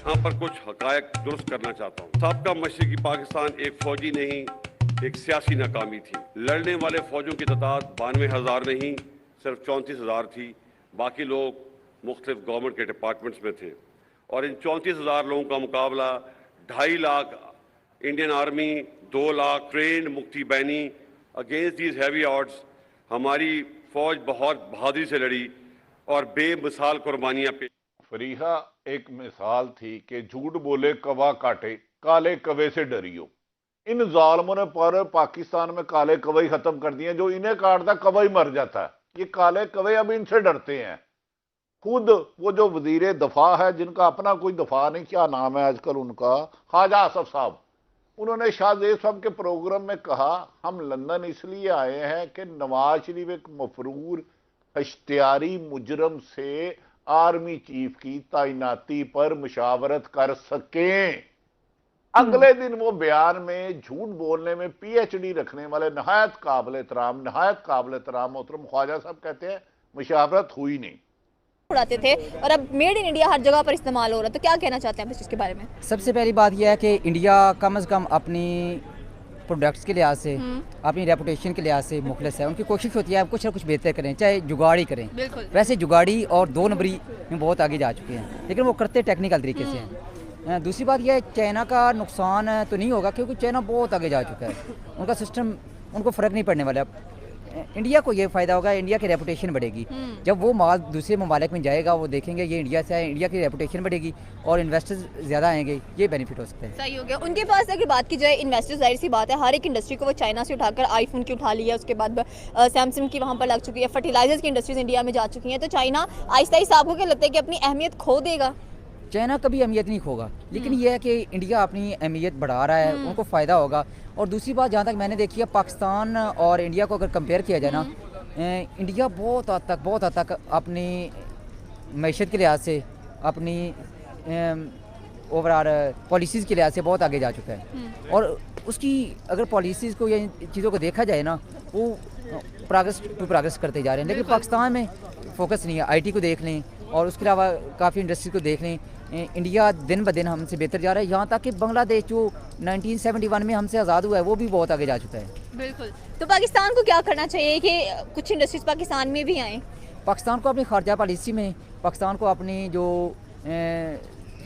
यहाँ पर कुछ हकायक दुरुस्त करना चाहता हूँ। साबका मशरिकी पाकिस्तान एक फौजी नहीं, एक सियासी नाकामी थी। लड़ने वाले फौजों की तादाद 92,000 नहीं, सिर्फ 34,000 थी। बाकी लोग मुख्तलिफ गवर्नमेंट के डिपार्टमेंट्स में थे और इन 34,000 लोगों का मुकाबला 2.5 lakh Indian army, 2 lakh trend मुक्ति बैनी। अगेंस्ट दीज हैवी ऑड्स हमारी फौज बहुत बहादुरी से लड़ी और बेमिसाल कुर्बानियां पेश। फरीहा एक मिसाल थी कि झूठ बोले कवा काटे, काले कवे से डरियो। इन जालमों ने पर पाकिस्तान में काले कवे खत्म कर दिए। जो इन्हें काटता कवा ही मर जाता है। ये काले कवे अब इनसे डरते हैं। खुद वो जो वजीर दफा है, जिनका अपना कोई दफा नहीं, क्या नाम है आजकल उनका, ख्वाजा आसफ साहब, उन्होंने शाहजेब साहब के प्रोग्राम में कहा हम लंदन इसलिए आए हैं कि नवाज शरीफ एक मफरूर इश्तियारी मुजरम से आर्मी चीफ की तैनाती पर मुशावरत कर सकें। अगले दिन वो बयान में झूठ बोलने में पीएचडी रखने वाले नहायत काबिल एहतराम मोहतरम ख्वाजा साहब कहते हैं मुशावरत हुई नहीं। उड़ाते थे और अब मेड इन इंडिया हर जगह पर इस्तेमाल हो रहा है, तो क्या कहना चाहते हैं आप इस चीज़ के बारे में? सबसे पहली बात यह है कि इंडिया कम से कम अपनी प्रोडक्ट्स के लिहाज से, अपनी रेपुटेशन के लिहाज से मुखलिस है। उनकी कोशिश होती है कुछ ना कुछ बेहतर करें, चाहे जुगाड़ी करें। वैसे जुगाड़ी और 2 नंबरी में बहुत आगे जा चुके हैं, लेकिन वो करते टेक्निकल तरीके से हैं। दूसरी बात यह है चाइना का नुकसान तो नहीं होगा, क्योंकि चाइना बहुत आगे जा चुका है। उनका सिस्टम, उनको फ़र्क नहीं पड़ने वाला। इंडिया को ये फ़ायदा होगा, इंडिया की रेपुटेशन बढ़ेगी। जब वो माल दूसरे ममालिक में जाएगा, वो देखेंगे ये इंडिया से है, इंडिया की रेपुटेशन बढ़ेगी और इन्वेस्टर्स ज़्यादा आएंगे। ये बेनिफिट हो सकता है। सही हो गया। उनके पास अगर बात की जाए इन्वेस्टर्स, जाहिर सी बात है हर एक इंडस्ट्री को वो चाइना से उठाकर आईफोन की उठा लिया, उसके बाद सैमसंग की वहाँ पर लग चुकी है, फर्टिलाइजर्स की इंडस्ट्रीज इंडिया में जा चुकी हैं। तो चाइना आहिस्ता आहिस्ता आपको क्या लगता है कि अपनी अहमियत खो देगा? चाइना कभी अहमियत नहीं खोगा, लेकिन यह है कि इंडिया अपनी अहमियत बढ़ा रहा है, उनको फ़ायदा होगा। और दूसरी बात, जहाँ तक मैंने देखी है, पाकिस्तान और इंडिया को अगर कंपेयर किया जाए ना, इंडिया बहुत हद तक अपनी मैशत के लिहाज से, अपनी ओवरऑल पॉलिसीज़ के लिहाज से बहुत आगे जा चुका है। और उसकी अगर पॉलिसीज़ को या चीज़ों को देखा जाए ना, वो प्रोग्रेस करते जा रहे हैं। लेकिन पाकिस्तान में फोकस नहीं है। आईटी को देख लें और उसके अलावा काफ़ी इंडस्ट्री को देख लें, इंडिया दिन ब दिन हमसे बेहतर जा रहा है। यहाँ तक कि बांग्लादेश जो 1971 में हमसे आज़ाद हुआ है, वो भी बहुत आगे जा चुका है। बिल्कुल। तो पाकिस्तान को क्या करना चाहिए कि कुछ इंडस्ट्रीज पाकिस्तान में भी आएँ? पाकिस्तान को अपनी खारजा पॉलिसी में, पाकिस्तान को अपनी जो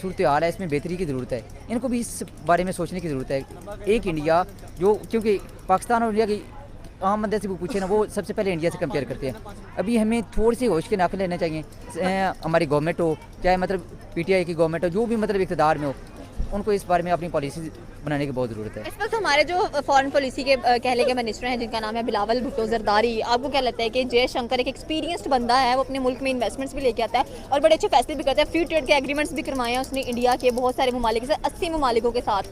सूरत हाल है, इसमें बेहतरी की ज़रूरत है। इनको भी इस बारे में सोचने की ज़रूरत है। एक इंडिया जो, क्योंकि पाकिस्तान और इंडिया की आम बंदे से वो पूछे ना, वो सबसे पहले इंडिया से कंपेयर करते हैं। अभी हमें थोड़ी सी होश के नाक लेने चाहिए। हमारी गवर्नमेंट हो, चाहे मतलब पीटीआई की गवर्नमेंट हो, जो भी मतलब इक़्तिदार में हो, उनको इस बारे में अपनी पॉलिसी बनाने की बहुत ज़रूरत है। इस वक्त हमारे जो फॉरेन पॉलिसी के कहले के मिनिस्टर हैं, जिनका नाम है बिलावल भुट्टो जरदारी, आपको क्या लगता है कि जयशंकर एक एक्सपीरियंस्ड बंदा है, वो अपने मुल्क में इन्वेस्टमेंट्स भी लेके आता है और बड़े अच्छे फैसले भी करता है। फ्री ट्रेड के एग्रीमेंट्स भी करवाए हैं उसने इंडिया के बहुत सारे ममालिक के साथ, 80 ममालिकों के साथ।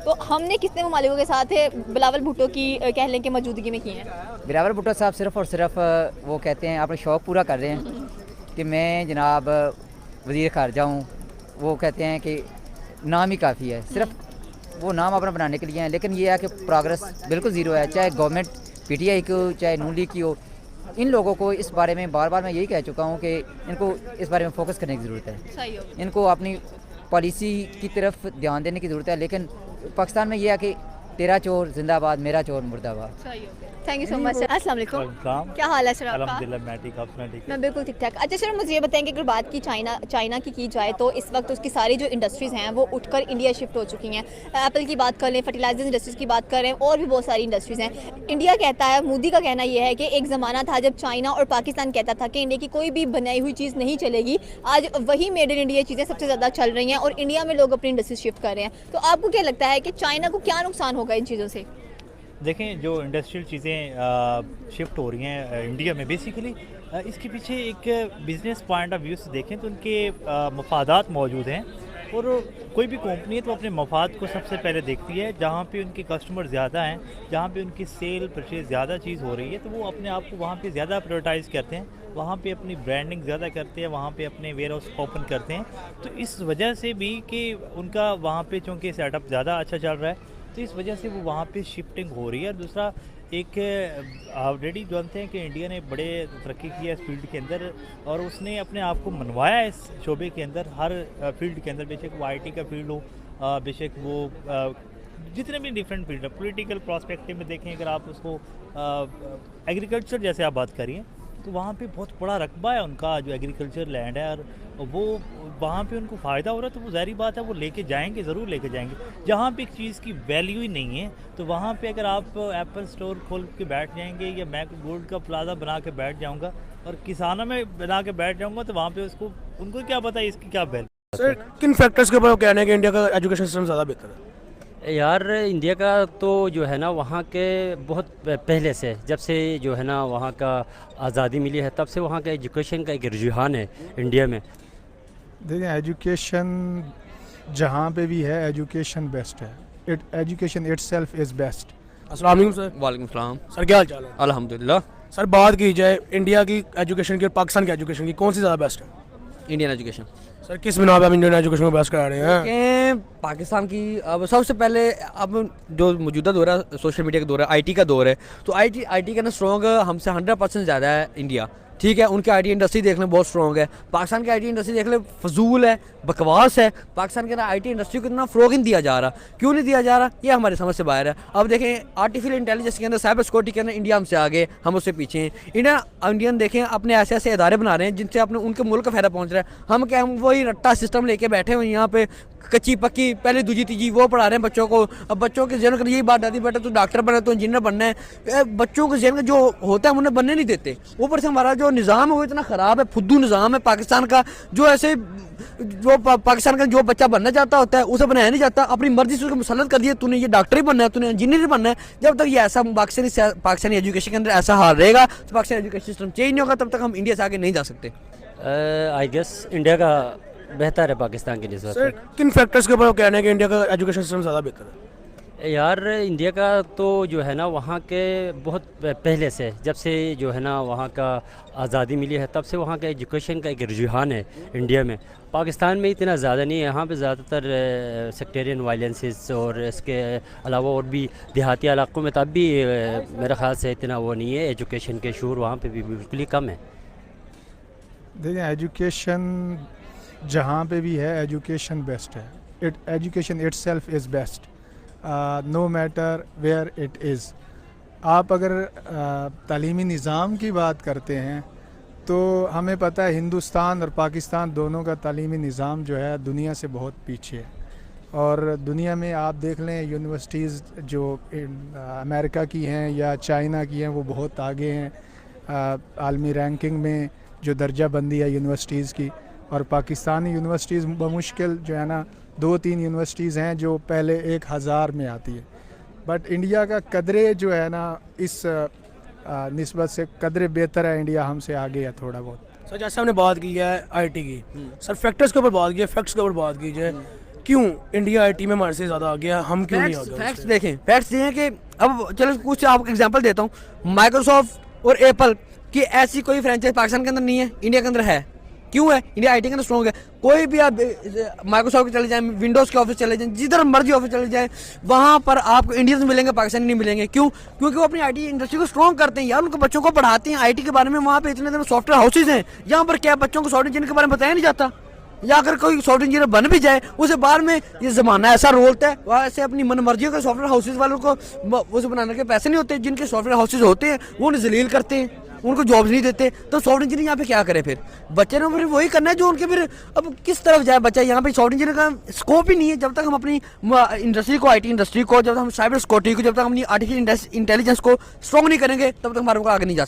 तो हमने कितने ममालिकों के साथ बिलावल भुट्टो की कहने की मौजूदगी में किए हैं? बिलावल भुट्टो साहब सिर्फ़ और सिर्फ वो कहते हैं, अपने शौक़ पूरा कर रहे हैं कि मैं जनाब वज़ीर ख़ारजा हूँ। वो कहते हैं कि नाम ही काफ़ी है, सिर्फ वो नाम अपना बनाने के लिए हैं। लेकिन ये है कि प्रोग्रेस बिल्कुल ज़ीरो है, चाहे गवर्नमेंट पीटीआई की हो, चाहे नून लीग की हो। इन लोगों को इस बारे में बार बार मैं यही कह चुका हूँ कि इनको इस बारे में फ़ोकस करने की ज़रूरत है। इनको अपनी पॉलिसी की तरफ ध्यान देने की ज़रूरत है। लेकिन पाकिस्तान में यह है कि तेरा चोर जिंदाबाद, मेरा चोर मुर्दाबाद। Thank you so much sir. अस्सलाम वालेकुम। क्या हाल है सर आपका? अल्हम्दुलिल्लाह, मैं ठीक, आप सुनाएं? ठीक, मैं बिल्कुल ठीक ठाक। अच्छा सर, मुझे ये बताएं कि अगर बात की चाइना की जाए, तो इस वक्त उसकी सारी जो इंडस्ट्रीज़ हैं वो उठकर इंडिया शिफ्ट हो चुकी हैं। एप्पल की बात कर लें, फर्टिलाइजर इंडस्ट्रीज़ की बात करें, और भी बहुत सारी इंडस्ट्रीज़ हैं। इंडिया कहता है, मोदी का कहना यह है कि एक ज़माना था जब चाइना और पाकिस्तान कहता था कि इंडिया की कोई भी बनाई हुई चीज़ नहीं चलेगी। आज वही मेड इन इंडिया चीज़ें सबसे ज़्यादा चल रही हैं और इंडिया में लोग अपनी इंडस्ट्री शिफ्ट कर रहे हैं। तो आपको क्या लगता है कि चाइना को क्या नुकसान होगा इन चीज़ों से? देखें, जो इंडस्ट्रियल चीज़ें शिफ्ट हो रही हैं इंडिया में, बेसिकली इसके पीछे एक बिज़नेस पॉइंट ऑफ व्यू से देखें तो उनके मफादात मौजूद हैं। और कोई भी कंपनी है तो अपने मफाद को सबसे पहले देखती है। जहाँ पे उनके कस्टमर ज़्यादा हैं, जहाँ पे उनकी सेल परचेज ज़्यादा चीज़ हो रही है, तो वो अपने आप को वहाँ पे ज़्यादा प्रायोरिटाइज़ करते हैं, वहाँ पे अपनी ब्रांडिंग ज़्यादा करते हैं, वहाँ पे अपने वेयर हाउस ओपन करते हैं। तो इस वजह से भी कि उनका वहाँ पे चूँकि सेटअप ज़्यादा अच्छा चल रहा है, तो इस वजह से वो वहाँ पे शिफ्टिंग हो रही है। और दूसरा, एक ऑलरेडी जानते हैं कि इंडिया ने बड़े तरक्की की है इस फील्ड के अंदर, और उसने अपने आप को मनवाया है इस शोबे के अंदर, हर फील्ड के अंदर, बेशक वो आईटी का फील्ड हो, बेशक वो जितने भी डिफरेंट फील्ड है। पॉलिटिकल प्रोस्पेक्टिव में देखें अगर आप उसको, एग्रीकल्चर जैसे आप बात करिए तो वहाँ पे बहुत बड़ा रकबा है उनका, जो एग्रीकल्चर लैंड है, और वो वहाँ पे उनको फ़ायदा हो रहा है, तो वो ज़ाहिर बात है वो लेके जाएंगे, ज़रूर लेके जाएंगे। जहाँ पे एक चीज़ की वैल्यू ही नहीं है तो वहाँ पे अगर आप एप्पल स्टोर खोल के बैठ जाएंगे, या मैं गोल्ड का प्लाजा बना के बैठ जाऊँगा और किसानों में बना के बैठ जाऊँगा, तो वहाँ पर उनको क्या पता है इसकी क्या वैल्यू। सर किन फैक्टर्स के ऊपर कहना है कि इंडिया का एजुकेशन सिस्टम ज़्यादा बेहतर है? यार इंडिया का तो जो है ना वहाँ के बहुत पहले से, जब से जो है ना वहाँ का आज़ादी मिली है, तब से वहाँ का एजुकेशन का एक रुझान है इंडिया में। देखें, एजुकेशन जहाँ पे भी है एजुकेशन बेस्ट है। Education itself is best. अस्सलाम वालेकुम सर। वालेकुम सलाम। सर क्या हाल चाल है? अल्हम्दुलिल्लाह। सर बात की जाए इंडिया की एजुकेशन की और पाकिस्तान की एजुकेशन की, कौन सी ज़्यादा बेस्ट है? Indian education. सर किस बिना पे आप इंडियन एजुकेशन को बेस्ट करा रहे हैं? कि पाकिस्तान की अब सबसे पहले, अब जो मौजूदा दौर है सोशल मीडिया का दौर है, आईटी का दौर है, तो आईटी का ना स्ट्रॉन्ग हमसे 100% ज़्यादा है इंडिया। ठीक है, उनकी आईटी इंडस्ट्री देख लें बहुत स्ट्रॉन्ग है। पाकिस्तान की आईटी इंडस्ट्री देख लें फजूल है, बकवास है। पाकिस्तान के ना आईटी इंडस्ट्री को इतना फ़रोग़ नहीं दिया जा रहा। क्यों नहीं दिया जा रहा, ये हमारी समझ से बाहर है। अब देखें, आर्टिफिशियल इंटेलिजेंस के अंदर, साइबर सिक्योरिटी के अंदर इंडिया हमसे आगे, हम उससे पीछे हैं। इंडियन देखें अपने ऐसे ऐसे इदारे बना रहे हैं जिनसे अपने उनके मुल्क का फ़ायदा पहुँच रहा है। हम क्या, हम वही रट्टा सिस्टम लेके बैठे हुए यहाँ पे, कच्ची पक्की पहले दूजी तीजी वो पढ़ा रहे हैं बच्चों को। अब बच्चों के जहन यही बात आती है, बेटा तो डॉक्टर बनना, तो इंजीनियर बनना है। बच्चों के जहन जो होता है हम उन्हें बनने नहीं देते। ऊपर से हमारा जो निज़ाम है वो इतना ख़राब है, फुद्दू निज़ाम है पाकिस्तान का, जो ऐसे जो पाकिस्तान का जो बच्चा बनना चाहता होता है उसे बनाया नहीं जाता, अपनी मर्जी से उसको मुसल्लत कर दिया, तूने ये डॉक्टर ही बनना है, तूने इंजीनियर ही बनना है। जब तक ये ऐसा पाकिस्तानी एजुकेशन के अंदर ऐसा हाल रहेगा तो पाकिस्तानी एजुकेशन सिस्टम चेंज नहीं होगा, तब तक हम इंडिया से आगे नहीं जा सकते। आई गेस इंडिया का बेहतर है पाकिस्तान की निस्बत। सर किन फैक्टर्स के ऊपर कहना है कि इंडिया का एजुकेशन सिस्टम ज़्यादा बेहतर है? यार इंडिया का तो जो है ना वहाँ के बहुत पहले से, जब से जो है ना वहाँ का आज़ादी मिली है, तब से वहाँ का एजुकेशन का एक रुझान है इंडिया में। पाकिस्तान में इतना ज़्यादा नहीं है, यहाँ पे ज़्यादातर सेक्टेरियन वायलेंसेस और इसके अलावा और भी देहाती इलाकों में तब भी मेरे ख्याल से इतना वो नहीं है, एजुकेशन के शूर वहाँ पे भी बिल्कुल ही कम है। देखें, एजुकेशन जहाँ पे भी है एजुकेशन बेस्ट है। Education itself is best, no matter where it is. आप अगर तालीमी निज़ाम की बात करते हैं तो हमें पता है हिंदुस्तान और पाकिस्तान दोनों का तालीमी निज़ाम जो है दुनिया से बहुत पीछे है। और दुनिया में आप देख लें यूनिवर्सिटीज़ जो अमेरिका की हैं या चाइना की हैं वो बहुत आगे हैं आलमी रैंकिंग में, जो दर्जा बंदी है यूनिवर्सिटीज़ की। और पाकिस्तानी यूनिवर्सिटीज़ बमुश्किल जो है ना 2-3 यूनिवर्सिटीज़ हैं जो पहले 1000 में आती है। बट इंडिया का कदरे जो है ना इस निस्बत से कदरे बेहतर है, इंडिया हमसे आगे है थोड़ा बहुत। सर जैसे हमने बात की है आईटी की, सर फैक्टर्स के ऊपर बात की है, फैक्ट्स के ऊपर बात की जाए, क्यों इंडिया आईटी में हमारे से ज़्यादा आ गया, हम क्यों नहीं आ गए? फैक्ट्स देखें, फैक्ट्स ये हैं कि अब चलो कुछ आपको एग्जांपल देता हूँ। माइक्रोसॉफ्ट और एप्पल की ऐसी कोई फ्रेंचाइज पाकिस्तान के अंदर नहीं है, इंडिया के अंदर है। क्यों है? इंडिया आईटी के अंदर स्ट्रॉन्ग है। कोई भी आप माइक्रोसॉफ्ट के चले जाएं, विंडोज़ के ऑफिस चले जाएं, जिधर मर्जी ऑफिस चले जाएं, वहाँ पर आपको इंडियंस मिलेंगे, पाकिस्तानी नहीं मिलेंगे। क्यों? क्योंकि वो अपनी आईटी इंडस्ट्री को स्ट्रॉन्ग करते हैं यार, उनको बच्चों को पढ़ाते हैं आईटी के बारे में। वहाँ पे इतने सॉफ्टवेयर हाउसेज हैं, यहाँ पर क्या बच्चों को सॉफ्टवेयर इंजीनियर के बारे में बताया नहीं जाता। या अगर कोई सॉफ्टवेयर इंजीनियर बन भी जाए उसे बाद में ये ज़माना ऐसा रोलता है, वहाँ ऐसे अपनी मन मर्जियों के सॉफ्टवेयर हाउसेज वालों को उसे बनाने के पैसे नहीं होते। जिनके सॉफ्टवेयर हाउसेज होते हैं वो उन्हें जलील करते हैं, उनको जॉब्स नहीं देते। तो सॉफ्टवेयर इंजीनियर यहाँ पे क्या करे? फिर बच्चे ने फिर वही करना है जो उनके, फिर अब किस तरफ जाए बच्चा? यहाँ पे सॉफ्टवेयर इंजीनियर का स्कोप ही नहीं है। जब तक हम अपनी इंडस्ट्री को, आईटी इंडस्ट्री को, जब तक हम साइबर सिक्योरिटी को, जब तक हम अपनी आर्टिफिशियल इंटेलिजेंस को स्ट्रॉन्ग नहीं करेंगे, तब तक हमारे को आगे नहीं जा सकते।